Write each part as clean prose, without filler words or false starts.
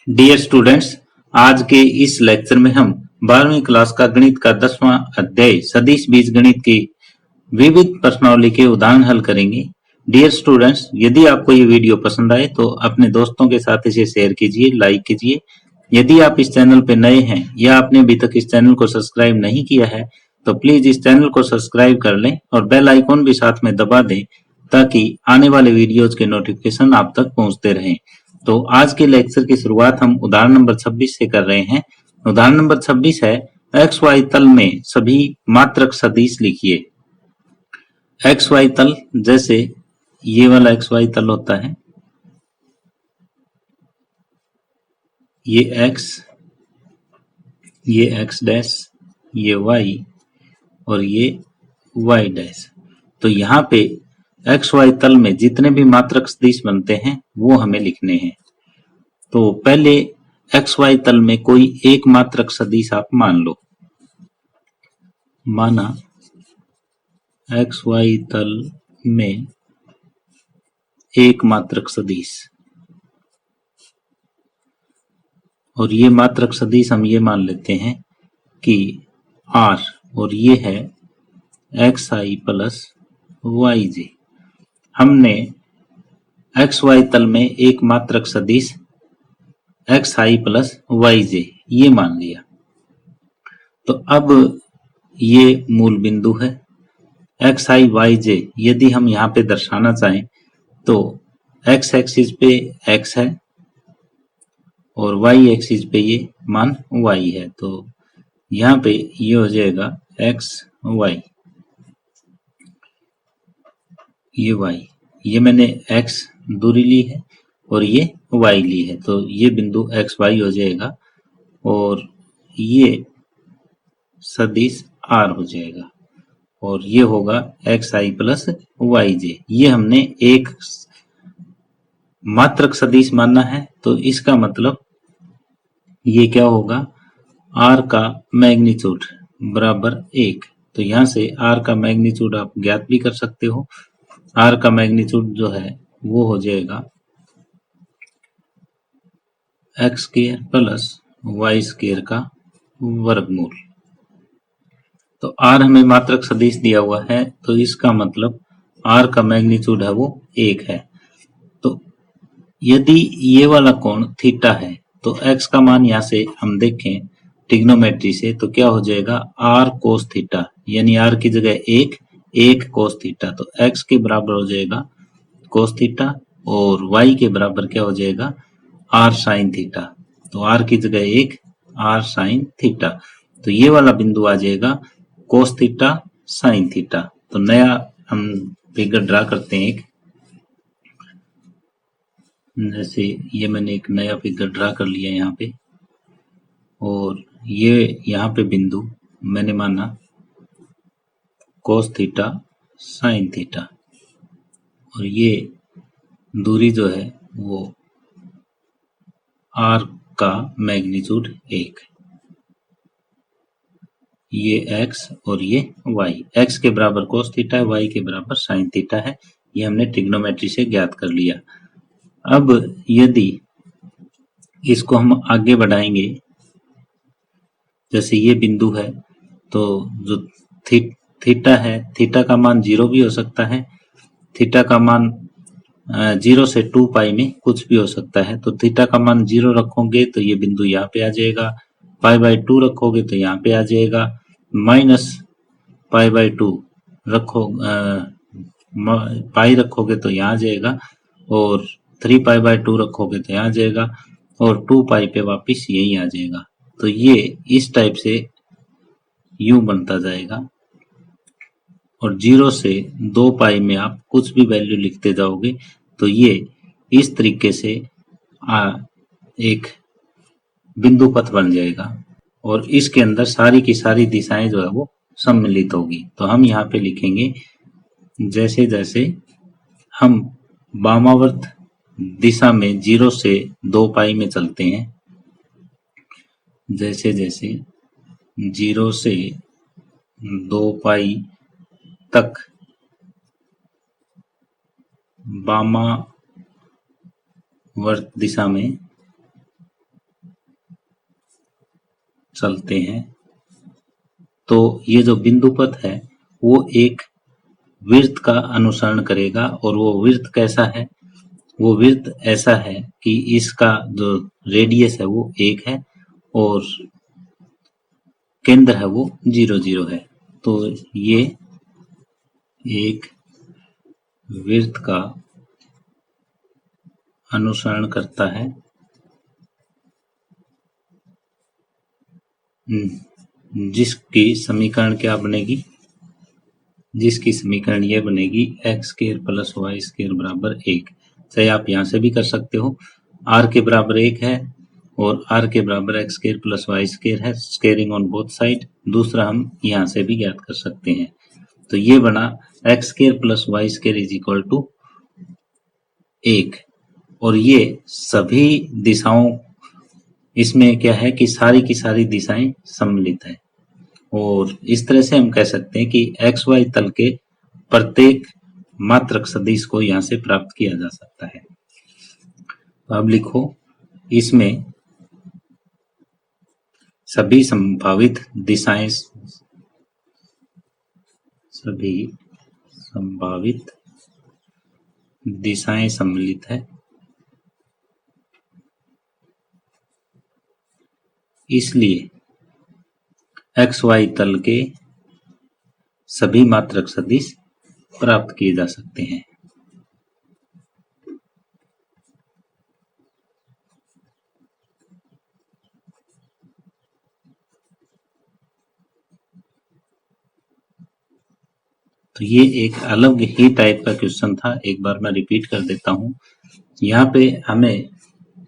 Dear students, आज के इस लेक्चर में हम 12वीं क्लास का गणित का 10वां अध्याय सदिश बीजगणित की विविध प्रश्नावली के उदाहरण हल करेंगे। डियर स्टूडेंट्स, यदि आपको ये वीडियो पसंद आए तो अपने दोस्तों के साथ इसे शेयर कीजिए, लाइक कीजिए। यदि आप इस चैनल पर नए हैं या आपने अभी तक इस चैनल को सब्सक्राइब नहीं किया है तो प्लीज इस चैनल को सब्सक्राइब कर लें और बेल आइकॉन भी साथ में दबा दें ताकि आने वाले वीडियोज के नोटिफिकेशन आप तक पहुंचते रहें। तो आज के लेक्चर की शुरुआत हम उदाहरण नंबर 26 से कर रहे हैं। उदाहरण नंबर 26 है, एक्स वाई तल में सभी मात्रक सदिश लिखिए। एक्स वाई तल जैसे ये वाला एक्स वाई तल होता है, ये एक्स, ये एक्स डैश, ये वाई और ये वाई डैश। तो यहाँ पे एक्स वाई तल में जितने भी मात्रक सदिश बनते हैं वो हमें लिखने हैं। तो पहले एक्स वाई तल में कोई एक मात्रक सदिश आप मान लो। माना एक्स वाई तल में एक मात्रक सदिश, और ये मात्रक सदिश हम ये मान लेते हैं कि आर, और ये है एक्स आई प्लस वाई जे। हमने एक्स वाई तल में एक मात्रक सदिश एक्स आई प्लस वाई जे ये मान लिया। तो अब ये मूल बिंदु है एक्स आई वाई जे। यदि हम यहाँ पे दर्शाना चाहें तो एक्स एक्सिस पे एक्स है और वाई एक्सिस पे ये मान वाई है। तो यहाँ पे ये हो जाएगा एक्स वाई, ये वाई, ये मैंने एक्स दूरी ली है और ये वाई ली है। तो ये बिंदु एक्स वाई हो जाएगा और ये सदिश आर हो जाएगा और ये होगा एक्स आई प्लस वाई जे। ये हमने एक मात्रक सदिश माना है, तो इसका मतलब ये क्या होगा, आर का मैग्नीट्यूड बराबर 1। तो यहाँ से आर का मैग्नीट्यूड आप ज्ञात भी कर सकते हो। आर का मैग्नीट्यूड जो है वो हो जाएगा X square plus Y square का वर्गमूल। तो आर हमें मात्रक सदिश दिया हुआ है, तो इसका मतलब आर का मैग्नीट्यूड है वो 1 है। तो यदि ये वाला कोण थीटा है तो एक्स का मान यहाँ से हम देखें ट्रिग्नोमेट्री से तो क्या हो जाएगा, आर कोस थीटा, यानी आर की जगह 1 कोस थीटा। तो एक्स के बराबर हो जाएगा कोस थीटा और वाई के बराबर क्या हो जाएगा, आर साइन थीटा। तो आर की जगह 1, आर साइन थीटा। तो ये वाला बिंदु आ जाएगा कोस थीटा साइन थीटा। तो नया हम फिगर ड्रा करते हैं एक, जैसे ये मैंने एक नया फिगर ड्रा कर लिया यहाँ पे, और ये यहाँ पे बिंदु मैंने माना कोस थीटा साइन थीटा और ये दूरी जो है वो आर का मैग्नीट्यूड 1, ये एक्स और ये वाई। एक्स के बराबर कोस थीटा है, वाई के बराबर साइन थीटा है। ये हमने ट्रिग्नोमेट्री से ज्ञात कर लिया। अब यदि इसको हम आगे बढ़ाएंगे, जैसे ये बिंदु है तो जो थीटा है, थीटा का मान 0 भी हो सकता है, थीटा का मान 0 से 2 पाई में कुछ भी हो सकता है। तो थीटा का मान 0 रखोगे तो ये बिंदु यहाँ पे आ जाएगा, पाई बाई 2 रखोगे तो यहाँ पे आ जाएगा, माइनस पाई बाई 2 रखो पाई रखोगे तो यहाँ आ जाएगा, और 3 पाई बाई 2 रखोगे तो यहाँ आ जाएगा, और 2 पाई पे वापिस यही आ जाएगा। तो ये इस टाइप से यूं बनता जाएगा, और 0 से 2 पाई में आप कुछ भी वैल्यू लिखते जाओगे तो ये इस तरीके से एक बिंदु पथ बन जाएगा और इसके अंदर सारी की सारी दिशाएं जो है वो सम्मिलित होगी। तो हम यहाँ पे लिखेंगे, जैसे जैसे हम वामावर्त दिशा में 0 से 2 पाई में चलते हैं, जैसे जैसे 0 से 2 पाई तक वामावर्त दिशा में चलते हैं तो ये जो बिंदु पथ है वो एक वृत्त का अनुसरण करेगा। और वो वृत्त कैसा है? वो वृत्त ऐसा है कि इसका जो रेडियस है वो 1 है और केंद्र है वो 0 0 है। तो ये एक वृत्त का अनुसरण करता है जिसकी समीकरण क्या बनेगी? जिसकी समीकरण ये बनेगी X square plus Y square बराबर 1। चाहे आप यहाँ से भी कर सकते हो, आर के बराबर 1 है और आर के बराबर X square plus Y square है, स्क्वायरिंग ऑन बोथ साइड। दूसरा हम यहाँ से भी ज्ञात कर सकते हैं। तो ये बना X square plus Y square is equal to 1। और ये सभी दिशाओं, इसमें क्या है कि सारी की सारी दिशाएं सम्मिलित है। और इस तरह से हम कह सकते हैं कि एक्स वाई तल के प्रत्येक मात्रक सदिश को यहाँ से प्राप्त किया जा सकता है। तो अब लिखो, इसमें सभी संभावित दिशाएं सम्मिलित है, इसलिए एक्स वाई तल के सभी मात्रक सदिश प्राप्त किए जा सकते हैं। तो ये एक अलग ही टाइप का क्वेश्चन था। एक बार मैं रिपीट कर देता हूँ। यहाँ पे हमें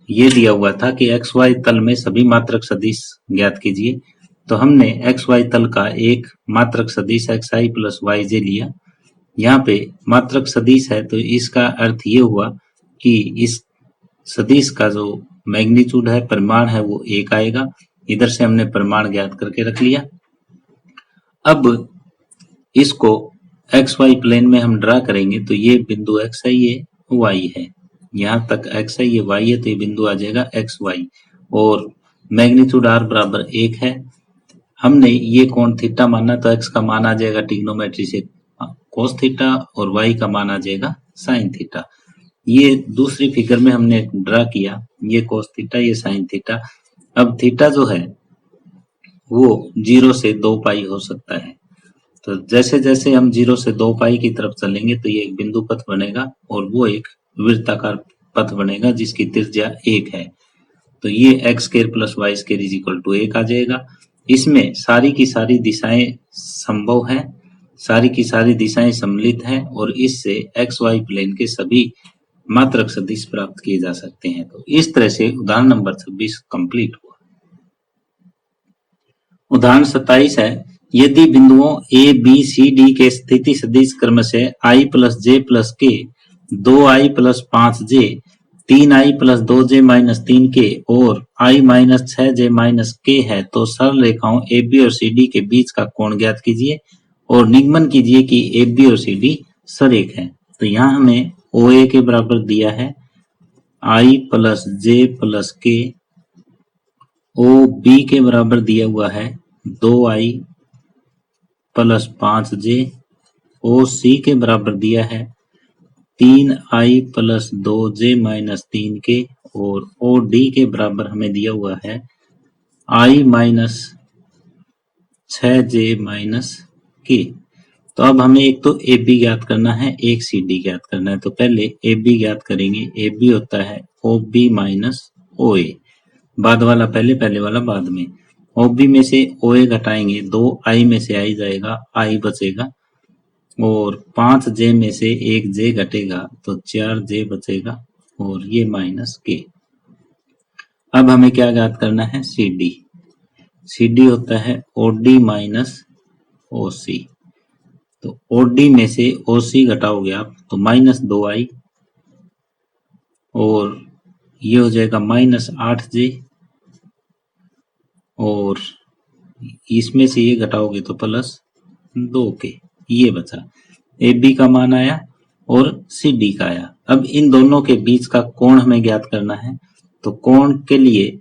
ये दिया हुआ था कि एक्स वाई तल में सभी मात्रक सदिश ज्ञात कीजिए। तो हमने एक्स वाई तल का एक मात्रक सदिश एक्स आई प्लस वाई जे लिया। यहाँ पे मात्रक सदिश है तो इसका अर्थ ये हुआ कि इस सदिश का जो मैग्नीट्यूड है, परिमाण है, वो 1 आएगा। इधर से हमने परिमाण ज्ञात करके रख लिया। अब इसको एक्स वाई प्लेन में हम ड्रा करेंगे तो ये बिंदु एक्स है, ये वाई है, यहाँ तक एक्स है, ये वाई है, तो ये बिंदु आ जाएगा एक्स वाई। और मैग्नीट्यूड आर बराबर 1 है। हमने ये कोण थीटा माना तो एक्स का मान आ जाएगा ट्रिग्नोमेट्री से कोस थीटा और वाई का मान आ जाएगा साइन थीटा। ये दूसरी फिगर में हमने ड्रा किया, ये कोस थीटा, ये साइन थीटा। अब थीटा जो है वो 0 से 2 पाई हो सकता है। तो जैसे जैसे हम 0 से 2 पाई की तरफ चलेंगे तो ये एक बिंदु पथ बनेगा और वो एक वृत्ताकार पथ बनेगा जिसकी त्रिज्या 1 है। तो ये X square plus Y square is equal to 1 आ जाएगा। इसमें सारी की सारी दिशाएं संभव हैं, सारी की सारी दिशाएं सम्मिलित हैं और इससे एक्स वाई प्लेन के सभी मात्रक सदिश प्राप्त किए जा सकते हैं। तो इस तरह से उदाहरण नंबर 26 कंप्लीट हुआ। उदाहरण 27 है, यदि बिंदुओं ए बी सी डी के स्थिति सदिश क्रमशः आई प्लस जे प्लस के, 2i plus 5j, 3i plus 2j minus 3k और i minus 6j minus k है, तो सरल रेखाओं AB और CD के बीच का कोण ज्ञात कीजिए और निगमन कीजिए कि AB और CD सरेख है। तो यहाँ हमें OA के बराबर दिया है i plus j plus k, OB के बराबर दिया हुआ है 2i प्लस 5j, OC के बराबर दिया है 3i plus 2j minus 3k और OD के बराबर हमें दिया हुआ है i minus 6j minus k। तो अब हमें एक तो AB ज्ञात करना है, एक CD ज्ञात करना है। तो पहले AB ज्ञात करेंगे। AB होता है OB माइनस OA, बाद वाला पहले, पहले वाला बाद में। OB में से OA घटाएंगे, 2i में से i जाएगा, i बचेगा और 5j में से 1j घटेगा तो 4j बचेगा और ये माइनस k। अब हमें क्या ज्ञात करना है? CD। CD होता है OD माइनस OC। तो OD में से OC घटाओगे आप तो माइनस 2i और ये हो जाएगा माइनस 8j और इसमें से ये घटाओगे तो प्लस 2k। ये बचा, AB का मान आया और CD का आया। अब इन दोनों के बीच का कोण हमें ज्ञात करना है। तो कोण के लिए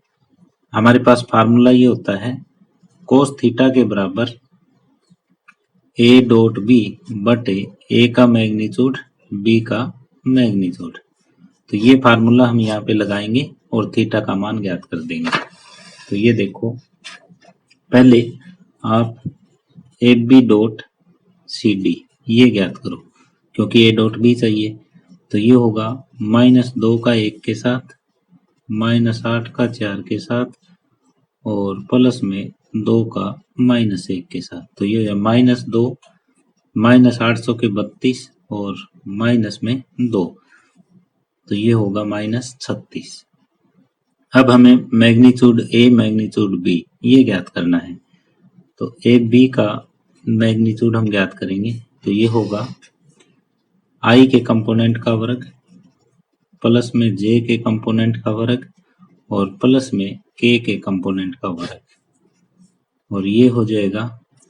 हमारे पास फार्मूला ये होता है कोस थीटा के बराबर ए डॉट बी बटे ए का मैग्नीट्यूड बी का मैग्नीट्यूड। तो ये फार्मूला हम यहाँ पे लगाएंगे और थीटा का मान ज्ञात कर देंगे। तो ये देखो, पहले आप A B dot C D ये ज्ञात करो, क्योंकि ए डॉट बी चाहिए। तो ये होगा -2 का 1 के साथ, -8 का 4 के साथ और प्लस में 2 का -1 के साथ। तो ये है -2 -800 के 32 और माइनस में 2, तो ये होगा -36। अब हमें मैग्नीट्यूड ए मैग्नीट्यूड बी ये ज्ञात करना है। तो ए बी का मैग्नीट्यूड हम ज्ञात करेंगे। तो ये होगा आई के कंपोनेंट का वर्ग प्लस में जे के कंपोनेंट का वर्ग और प्लस में के कंपोनेंट का वर्ग, और ये हो जाएगा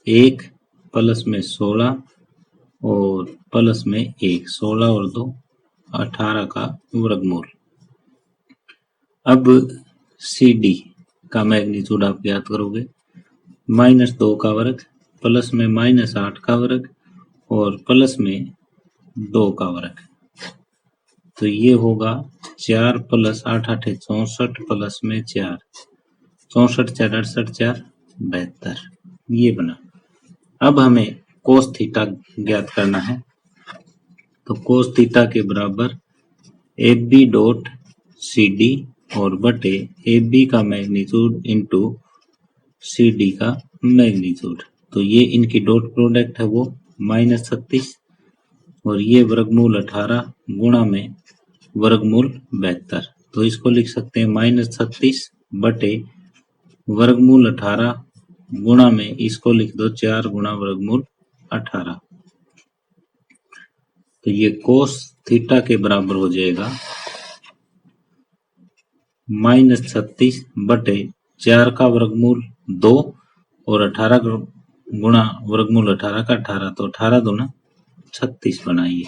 1 प्लस में 16 और प्लस में 1, 16 और 2 18 का वर्गमूल। अब सी डी का मैग्नीट्यूड आप ज्ञात करोगे, -2 का वर्ग प्लस में -8 का वर्ग और प्लस में 2 का वर्ग। तो ये होगा 4 प्लस 8 8 64 प्लस में 4, 64 4 68 4 72, ये बना। अब हमें कोस थीटा ज्ञात करना है। तो कोस थीटा के बराबर A B dot C D और बटे ए बी का मैग्नीट्यूड इंटू सी डी का मैग्नीट्यूड। तो ये इनकी डॉट प्रोडक्ट है वो -36 और ये वर्गमूल 18 गुणा में वर्गमूल 72। तो इसको लिख सकते हैं -36 बटे वर्गमूल 18 गुणा में इसको लिख दो 4 गुणा वर्गमूल 18। तो ये कोस थीटा के बराबर हो जाएगा -36 बटे 4 का वर्गमूल 2 और 18 गुणा वर्गमूल 18 का 18, तो 18 दूना 36 बनाइए।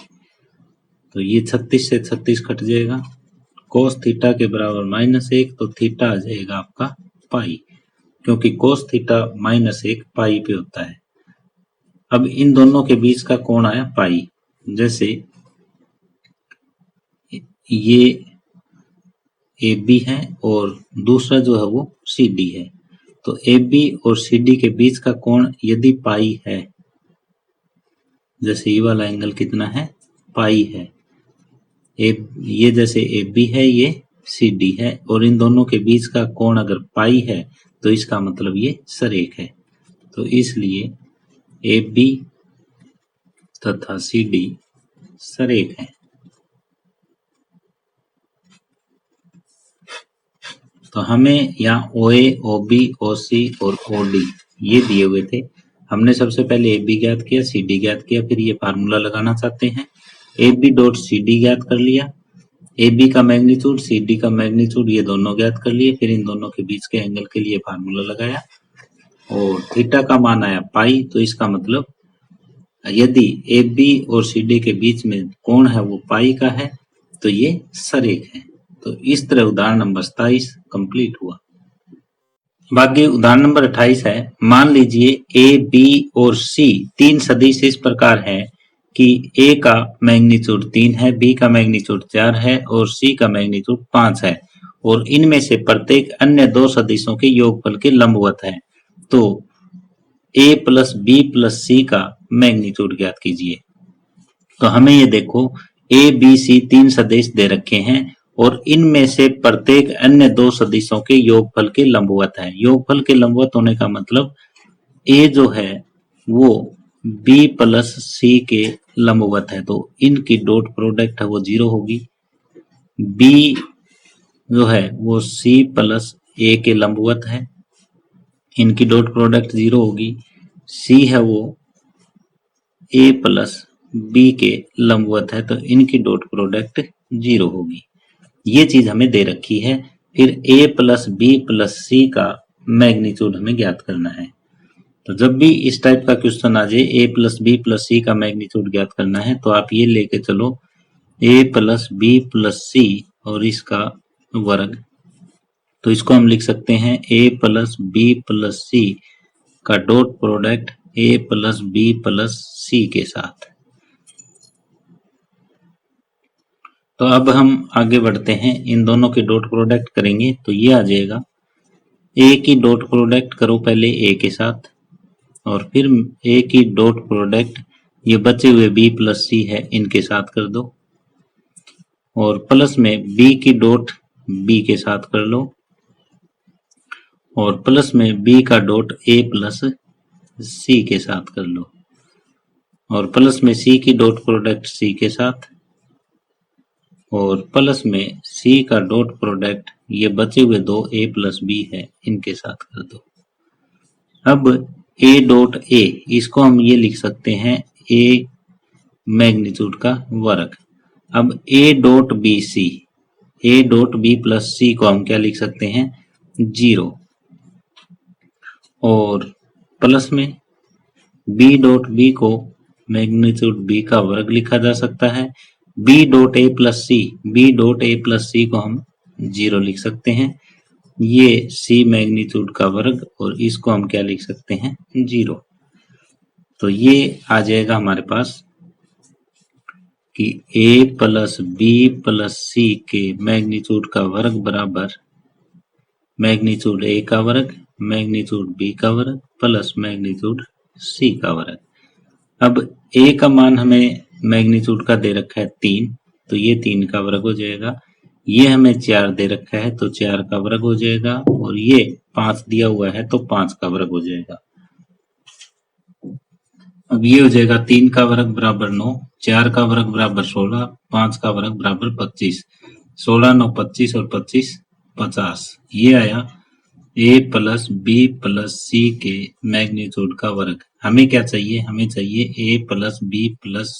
तो ये 36 से 36 कट जाएगा। कोस थीटा के बराबर -1, तो थीटा आ जाएगा आपका पाई, क्योंकि कोस थीटा -1 पाई पे होता है। अब इन दोनों के बीच का कोण आया पाई। जैसे ये ए बी है और दूसरा जो है वो सी डी है। तो ए बी और सी डी के बीच का कोण यदि पाई है, जैसे ये वाला एंगल कितना है, पाई है। ये जैसे ए बी है, ये सी डी है, और इन दोनों के बीच का कोण अगर पाई है तो इसका मतलब ये सरेख है। तो इसलिए ए बी तथा सी डी सरेख है। तो हमें यहाँ ओ ए, ओ बी, ओ सी और ओ डी ये दिए हुए थे। हमने सबसे पहले ए बी ज्ञात किया, सी डी ज्ञात किया, फिर ये फार्मूला लगाना चाहते हैं। A B dot C D ज्ञात कर लिया, ए बी का मैग्नीट्यूड सी डी का मैग्नीट्यूड ये दोनों ज्ञात कर लिए, फिर इन दोनों के बीच के एंगल के लिए फार्मूला लगाया और थीटा का मान आया पाई। तो इसका मतलब यदि ए बी और सी डी के बीच में कोण है वो पाई का है तो ये सरेख है। तो इस तरह उदाहरण नंबर 27 कंप्लीट हुआ। बाकी उदाहरण नंबर 28 है। मान लीजिए ए बी और सी तीन सदिश इस प्रकार है कि ए का मैग्नीट्यूड 3 है, बी का मैग्नीट्यूड 4 है और सी का मैग्नीट्यूड 5 है, और इनमें से प्रत्येक अन्य दो सदिशों के योगफल के लंबवत है। तो ए प्लस बी प्लस सी का मैग्नीट्यूड ज्ञात कीजिए। तो हमें ये देखो ए बी सी तीन सदिश दे रखे हैं और इनमें से प्रत्येक अन्य दो सदिशों के योगफल के लंबवत है। योगफल के लंबवत होने का मतलब ए जो है वो बी प्लस सी के लंबवत है, तो इनकी डॉट प्रोडक्ट है वो 0 होगी। बी जो है वो सी प्लस ए के लंबवत है, इनकी डॉट प्रोडक्ट 0 होगी। सी है वो ए प्लस बी के लंबवत है, तो इनकी डॉट प्रोडक्ट 0 होगी। ये चीज हमें दे रखी है। फिर ए प्लस बी प्लस सी का मैग्नीट्यूड हमें ज्ञात करना है। तो जब भी इस टाइप का क्वेश्चन आ जाए ए प्लस बी प्लस सी का मैग्नीट्यूड ज्ञात करना है, तो आप ये लेके चलो A plus B plus C और इसका वर्ग। तो इसको हम लिख सकते हैं A plus B plus C का dot product A plus B plus C के साथ। तो अब हम आगे बढ़ते हैं, इन दोनों के डॉट प्रोडक्ट करेंगे तो ये आ जाएगा ए की डॉट प्रोडक्ट करो पहले ए के साथ, और फिर ए की डॉट प्रोडक्ट ये बचे हुए बी प्लस सी है इनके साथ कर दो, और प्लस में बी की डॉट बी के साथ कर लो, और प्लस में बी का डॉट ए प्लस सी के साथ कर लो, और प्लस में सी की डॉट प्रोडक्ट सी के साथ, और प्लस में सी का डॉट प्रोडक्ट ये बचे हुए दो ए प्लस बी है इनके साथ कर दो। अब ए डॉट ए, इसको हम ये लिख सकते हैं ए मैग्नीट्यूड का वर्ग। अब A dot B C, A dot B plus C को हम क्या लिख सकते हैं 0, और प्लस में बी डॉट बी को मैग्नीट्यूड बी का वर्ग लिखा जा सकता है। B dot A plus C, B dot A plus C को हम 0 लिख सकते हैं, ये सी मैग्नीट्यूड का वर्ग, और इसको हम क्या लिख सकते हैं 0। तो ये आ जाएगा हमारे पास कि ए प्लस बी प्लस सी के मैग्नीट्यूड का वर्ग बराबर मैग्नीट्यूड ए का वर्ग मैग्नीट्यूड बी का वर्ग प्लस मैग्नीट्यूड सी का वर्ग। अब ए का मान हमें मैग्नीट्यूड का दे रखा है 3, तो ये 3 का वर्ग हो जाएगा। ये हमें 4 दे रखा है तो 4 का वर्ग हो जाएगा, और ये 5 दिया हुआ है तो 5 का वर्ग हो जाएगा। अब ये हो जाएगा 3 का वर्ग बराबर 9, 4 का वर्ग बराबर 16, 5 का वर्ग बराबर 25, 16 9 25 और 25 50। ये आया ए प्लस बी प्लस सी के मैग्नीट्यूड का वर्ग। हमें क्या चाहिए, हमें चाहिए ए प्लस बी प्लस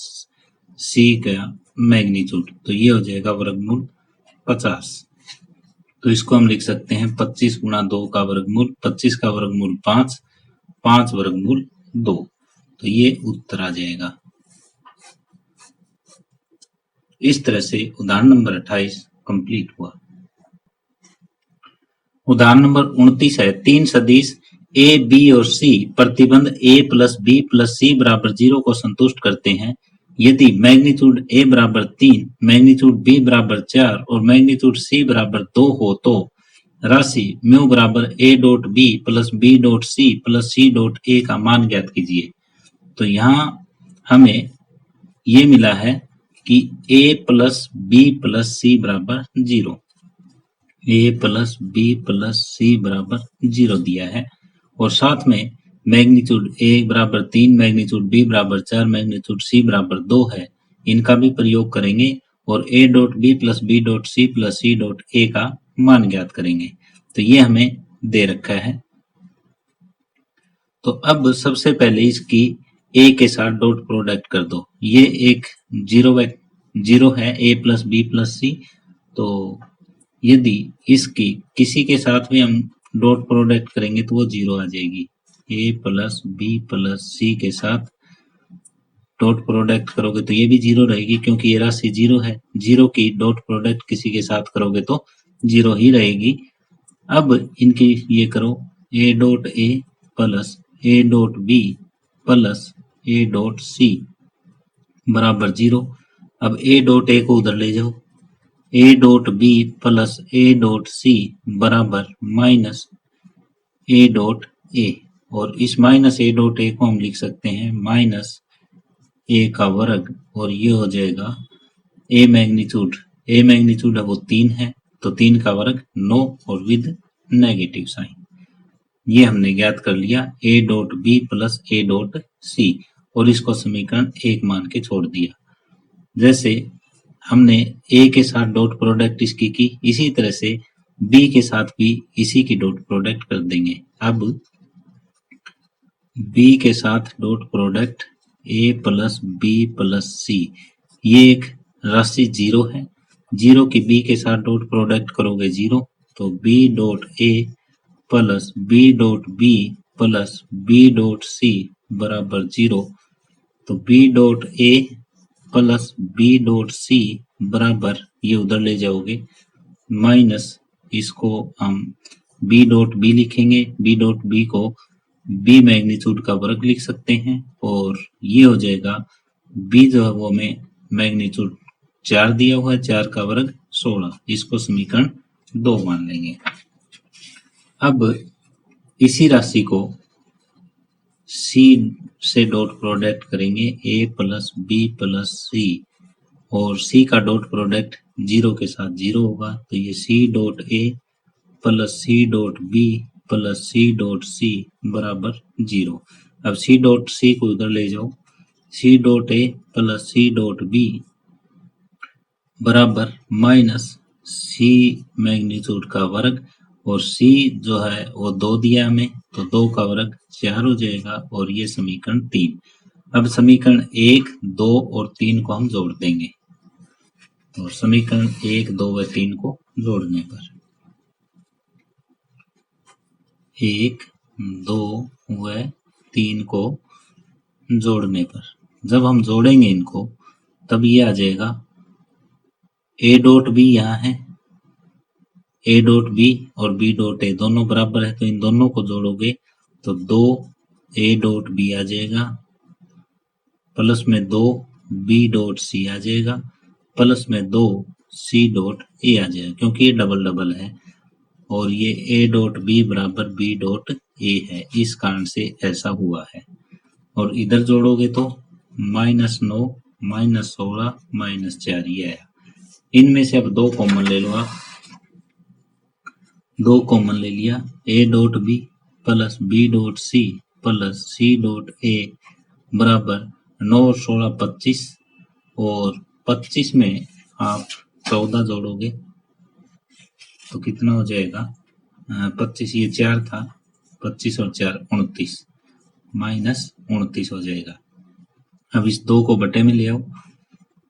सी का मैग्नीट्यूड, तो ये हो जाएगा वर्गमूल 50। तो इसको हम लिख सकते हैं 25 गुणा 2 का वर्गमूल, 25 का वर्गमूल 5, 5 वर्गमूल 2, तो ये उत्तर आ जाएगा। इस तरह से उदाहरण नंबर 28 कंप्लीट हुआ। उदाहरण नंबर 29 है, 3 सदिश ए बी और सी प्रतिबंध ए प्लस बी प्लस सी बराबर 0 को संतुष्ट करते हैं यदि मैग्नीट्यूड ए बराबर 3, मैग्नीट्यूड बी बराबर 4 और मैग्नीट्यूड सी बराबर 2 हो तो राशि म्यू बराबर A dot B plus B dot C plus C dot A का मान ज्ञात कीजिए। तो यहाँ हमें ये मिला है कि a plus B plus C बराबर 0, a plus B plus C बराबर 0 दिया है, और साथ में मैग्नीट्यूड a बराबर 3, मैग्नीट्यूड b बराबर 4, मैग्नीट्यूड c बराबर 2 है, इनका भी प्रयोग करेंगे और a dot B plus B dot C plus C dot A का मान ज्ञात करेंगे। तो ये हमें दे रखा है। तो अब सबसे पहले इसकी ए के साथ डॉट प्रोडक्ट कर दो। ये एक जीरो है ए प्लस बी प्लस सी, तो यदि इसकी किसी के साथ भी हम डॉट प्रोडक्ट करेंगे तो वो 0 आ जाएगी। ए प्लस बी प्लस सी के साथ डॉट प्रोडक्ट करोगे तो ये भी 0 रहेगी, क्योंकि ये राशि 0 है। 0 की डॉट प्रोडक्ट किसी के साथ करोगे तो 0 ही रहेगी। अब इनकी ये करो, A dot A plus A dot B plus A dot C बराबर 0। अब ए डॉट ए को उधर ले जाओ, A dot B plus A dot C बराबर माइनस ए डॉट ए, और इस माइनस ए डॉट ए को हम लिख सकते हैं माइनस ए का वर्ग, और ये हो जाएगा ए मैग्नीट्यूड है वो 3 है, तो 3 का वर्ग 9 और विद नेगेटिव साइन। ये हमने ज्ञात कर लिया A dot B plus A dot C, और इसको समीकरण 1 मान के छोड़ दिया। जैसे हमने ए के साथ डॉट प्रोडक्ट इसकी की, इसी तरह से बी के साथ भी इसी की डॉट प्रोडक्ट कर देंगे। अब बी के साथ dot product A plus B plus C, ये एक राशि 0 है। 0 की बी के साथ डॉट प्रोडक्ट करोगे 0, तो B dot A plus B dot B plus B dot C बराबर 0। तो B dot A plus B dot C बराबर, ये उधर ले जाओगे माइनस, इसको हम बी डॉट बी लिखेंगे, बी डॉट बी को बी मैग्नीट्यूड का वर्ग लिख सकते हैं और ये हो जाएगा बी जो है वो हमें मैग्नीट्यूड 4 दिया हुआ है, 4 का वर्ग 16, इसको समीकरण 2 मान लेंगे। अब इसी राशि को सी से डॉट प्रोडक्ट करेंगे, ए प्लस बी प्लस सी, और सी का डॉट प्रोडक्ट 0 के साथ 0 होगा, तो ये C dot A plus C dot B plus C dot C बराबर 0। अब सी डॉट सी को उधर ले जाओ, C dot A plus C dot B बराबर माइनस सी मैग्नीट्यूड का वर्ग, और सी जो है वो 2 दिया हमें, तो 2 का वर्ग 4 हो जाएगा, और ये समीकरण 3। अब समीकरण 1, 2 और 3 को हम जोड़ देंगे, तो समीकरण 1, 2 व 3 को जोड़ने पर 1, 2 व 3 को जोड़ने पर जब हम जोड़ेंगे इनको तब ये आ जाएगा ए डॉट बी, यहाँ है ए डॉट बी और बी डॉट ए दोनों बराबर है, तो इन दोनों को जोड़ोगे तो 2 ए डॉट बी आ जाएगा, प्लस में 2 बी डॉट सी आ जाएगा, प्लस में 2 सी डॉट ए आ जाएगा, क्योंकि ये डबल डबल है और ये ए डॉट बी बराबर बी डॉट ए है, इस कारण से ऐसा हुआ है। और इधर जोड़ोगे तो -9 -16 -4 ये आया। इनमें से अब 2 कॉमन ले लो आप, 2 कॉमन ले लिया, A dot B plus B dot C plus C dot A बराबर 9 और 16 25, और 25 में आप 14 जोड़ोगे तो कितना हो जाएगा, 25 ये 4 था, 25 और 4 29, -29 हो जाएगा। अब इस 2 को बटे में ले आओ,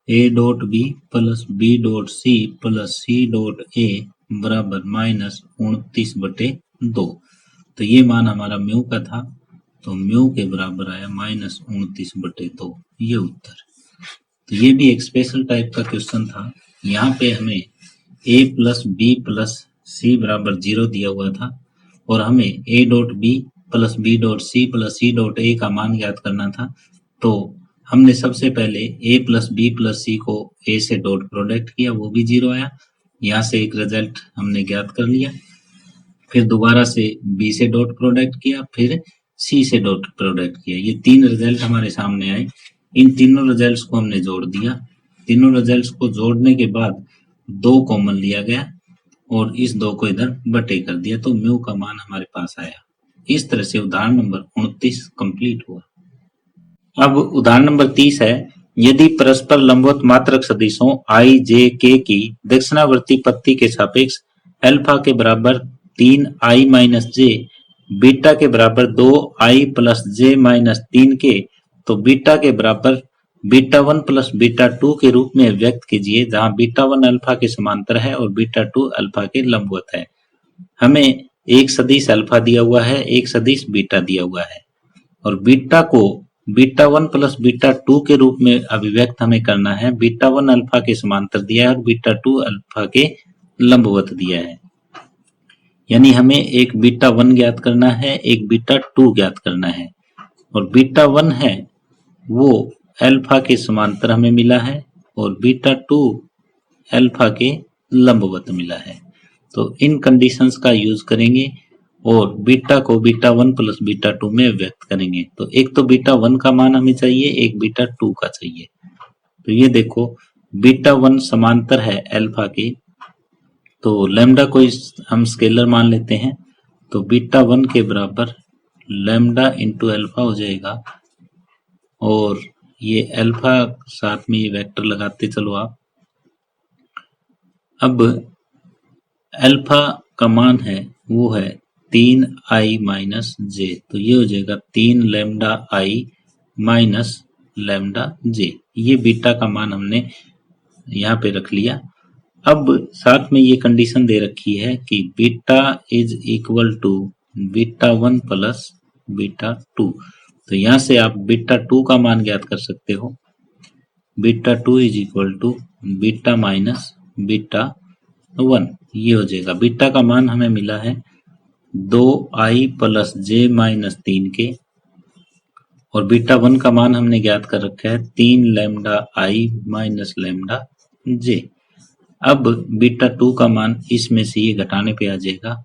A dot B plus B dot C plus C dot A बराबर -29 बटे 2, तो ये मान हमारा म्यू का था, तो म्यू के बराबर आया -29 बटे 2, ये उत्तर। तो ये भी एक स्पेशल टाइप का क्वेश्चन था। यहाँ पे हमें a plus B plus C बराबर 0 दिया हुआ था और हमें a dot B plus B dot C plus C dot A का मान ज्ञात करना था, तो हमने सबसे पहले a plus B plus C को a से डॉट प्रोडक्ट किया, वो भी 0 आया, यहाँ से एक रिजल्ट हमने ज्ञात कर लिया, फिर दोबारा से b से डॉट प्रोडक्ट किया, फिर c से डॉट प्रोडक्ट किया, ये 3 रिजल्ट हमारे सामने आए। इन तीनों रिजल्ट्स को हमने जोड़ दिया, तीनों रिजल्ट्स को जोड़ने के बाद 2 कॉमन लिया गया और इस 2 को इधर बटे कर दिया, तो म्यू का मान हमारे पास आया। इस तरह से उदाहरण नंबर 29 कंप्लीट हुआ। अब उदाहरण नंबर 30 है, यदि परस्पर लंबवत मात्रक सदिशों i, j, k की दक्षिणावर्ती पत्ती के सापेक्ष अल्फा के बराबर 3i माइनस j, बीटा के बराबर 2i plus j minus 3k, तो बीटा के बराबर बीटा 1 प्लस बीटा 2 के रूप में व्यक्त कीजिए, जहां बीटा 1 अल्फा के समांतर है और बीटा 2 अल्फा के लंबवत है। हमें एक सदिश अल्फा दिया हुआ है, एक सदिश बीटा दिया हुआ है, और बीटा को बीटा 1 प्लस बीटा 2 के रूप में अभिव्यक्त हमें करना है। बीटा 1 अल्फा के समांतर दिया है और बीटा 2 अल्फा के लंबवत दिया है, यानी हमें एक बीटा 1 ज्ञात करना है, एक बीटा 2 ज्ञात करना है, और बीटा 1 है वो अल्फा के समांतर हमें मिला है और बीटा 2 अल्फा के लंबवत मिला है। तो इन कंडीशंस का यूज करेंगे और बीटा को बीटा 1 प्लस बीटा 2 में व्यक्त करेंगे। तो एक तो बीटा 1 का मान हमें चाहिए, एक बीटा 2 का चाहिए। तो ये देखो बीटा 1 समांतर है अल्फा के, तो लैम्डा को हम स्केलर मान लेते हैं, तो बीटा 1 के बराबर लैम्डा इंटू अल्फा हो जाएगा, और ये अल्फा साथ में ये वेक्टर लगाते चलो आप। अब अल्फा का मान है वो है 3i माइनस जे, तो ये हो जाएगा 3 लैम्डा आई माइनस लैम्डा जे, ये बीटा का मान हमने यहाँ पे रख लिया। अब साथ में ये कंडीशन दे रखी है कि beta is equal to beta 1 plus beta 2, तो यहाँ से आप बीटा 2 का मान ज्ञात कर सकते हो। Beta 2 is equal to beta minus beta 1, ये हो जाएगा। बीटा का मान हमें मिला है 2i प्लस जे माइनस 3k, और बीटा 1 का मान हमने ज्ञात कर रखा है 3 लैम्डा आई माइनस लैम्डा जे। अब बीटा 2 का मान इसमें से ये घटाने पे आ जाएगा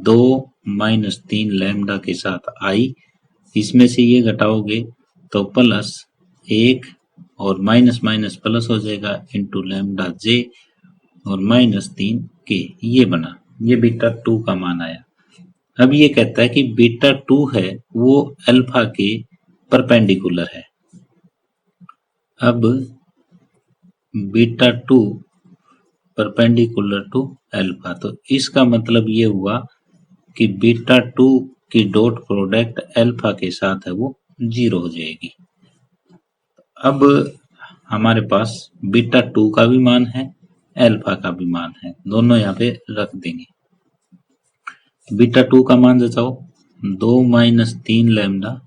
2 माइनस 3 लैम्डा के साथ आई, इसमें से ये घटाओगे तो प्लस 1 और माइनस माइनस प्लस हो जाएगा इंटू लैम्डा जे और माइनस 3k, ये बना, ये बीटा 2 का मान आया। अब ये कहता है कि बीटा 2 है वो अल्फा के परपेंडिकुलर है। अब बीटा 2 परपेंडिकुलर टू अल्फा, तो इसका मतलब ये हुआ कि बीटा 2 की डॉट प्रोडक्ट अल्फा के साथ है वो 0 हो जाएगी। अब हमारे पास बीटा 2 का भी मान है, अल्फा का भी मान है, दोनों यहाँ पे रख देंगे। बीटा 2 का मान जताओ 2 माइनस 3 लैम्डा,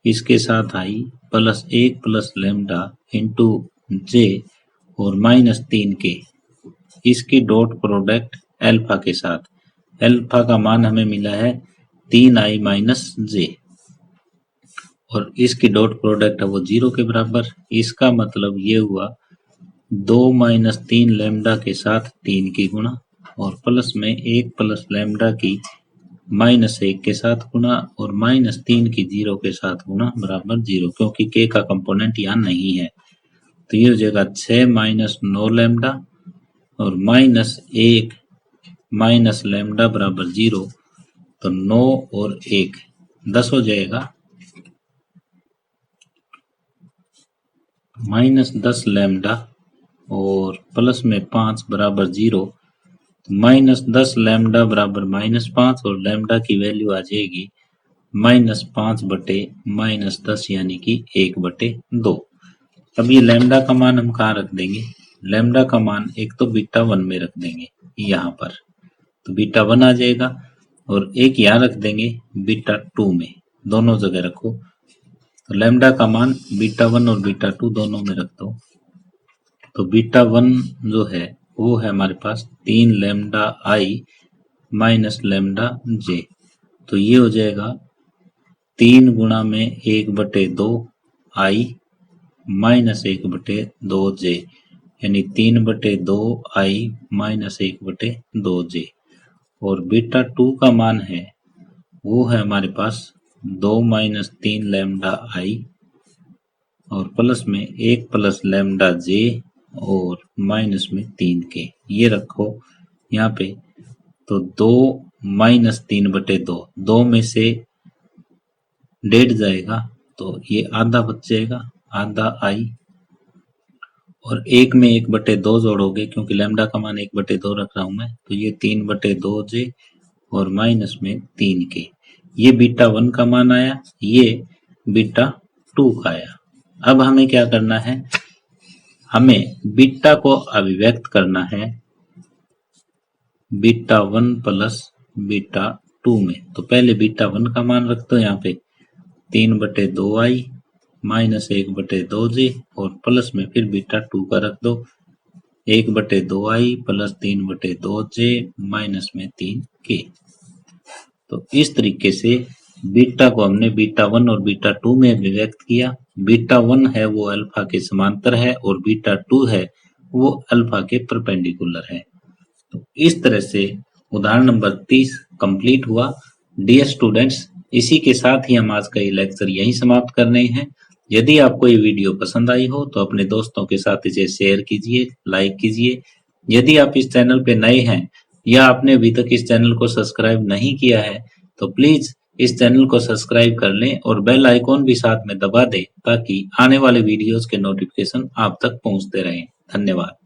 इसके साथ आई प्लस 1 प्लस लैम्डा इंटू जे और माइनस 3k, इसकी डॉट प्रोडक्ट अल्फा के साथ, अल्फा का मान हमें मिला है 3i माइनस जे और इसकी डॉट प्रोडक्ट है वो 0 के बराबर। इसका मतलब ये हुआ 2 माइनस 3 लैम्डा के साथ 3 की गुणा और प्लस में 1 प्लस लैम्डा की माइनस 1 के साथ गुणा और माइनस 3 की 0 के साथ गुणा बराबर 0, क्योंकि k का कंपोनेंट यहाँ नहीं है। तो ये हो जाएगा 6 माइनस 9 लैम्डा और माइनस 1 माइनस लैम्डा बराबर 0, तो 9 और 1 10 हो जाएगा, माइनस 10 लैम्डा और प्लस में 5 बराबर 0, माइनस 10 लैम्डा बराबर माइनस 5 और लैम्डा की वैल्यू आ जाएगी माइनस 5 बटे माइनस 10 यानी कि 1/2। अब ये लैम्डा का मान हम कहाँ रख देंगे, लैम्डा का मान एक तो बीटा 1 में रख देंगे यहाँ पर, तो बीटा 1 आ जाएगा और एक यहाँ रख देंगे बीटा 2 में, दोनों जगह रखो। तो लैम्डा का मान बीटा 1 और बीटा 2 दोनों में रख दो, तो बीटा 1 जो है वो है हमारे पास 3 लैम्डा आई माइनस लैम्डा जे, तो ये हो जाएगा 3 गुणा में 1/2 आई माइनस 1/2 जे, यानी 3/2 आई माइनस 1/2 जे। और बीटा 2 का मान है वो है हमारे पास 2 माइनस 3 लैम्डा आई और प्लस में 1 प्लस लैम्डा जे और माइनस में 3k, ये रखो यहाँ पे। तो 2 माइनस 3/2, 2 में से 1.5 जाएगा तो ये आधा बच जाएगा, आधा आई, और 1 में 1/2 जोड़ोगे क्योंकि लैम्डा का मान 1/2 रख रहा हूं मैं, तो ये 3/2 जे और माइनस में 3k, ये बीटा 1 का मान आया, ये बीटा 2 का आया। अब हमें क्या करना है, हमें बीटा को अभिव्यक्त करना है बीटा 1 प्लस बीटा 2 में। तो पहले बीटा 1 का मान रख दो यहाँ पे 3/2 आई माइनस 1/2 जे और प्लस में फिर बीटा 2 का रख दो 1/2 आई प्लस 3/2 जे माइनस में 3k। तो इस तरीके से बीटा को हमने बीटा 1 और बीटा 2 में अभिव्यक्त किया। बीटा 1 है वो अल्फा के समांतर है और बीटा 2 है वो अल्फा के परपेंडिकुलर है। तो इस तरह से उदाहरण नंबर 30 कंप्लीट हुआ। डियर स्टूडेंट्स, इसी के साथ ही हम आज का ये लेक्चर यहीं समाप्त कर रहे हैं। यदि आपको ये वीडियो पसंद आई हो तो अपने दोस्तों के साथ इसे शेयर कीजिए, लाइक कीजिए। यदि आप इस चैनल पे नए हैं या आपने अभी तक इस चैनल को सब्सक्राइब नहीं किया है तो प्लीज इस चैनल को सब्सक्राइब कर लें और बेल आइकॉन भी साथ में दबा दें ताकि आने वाले वीडियोस के नोटिफिकेशन आप तक पहुंचते रहें। धन्यवाद।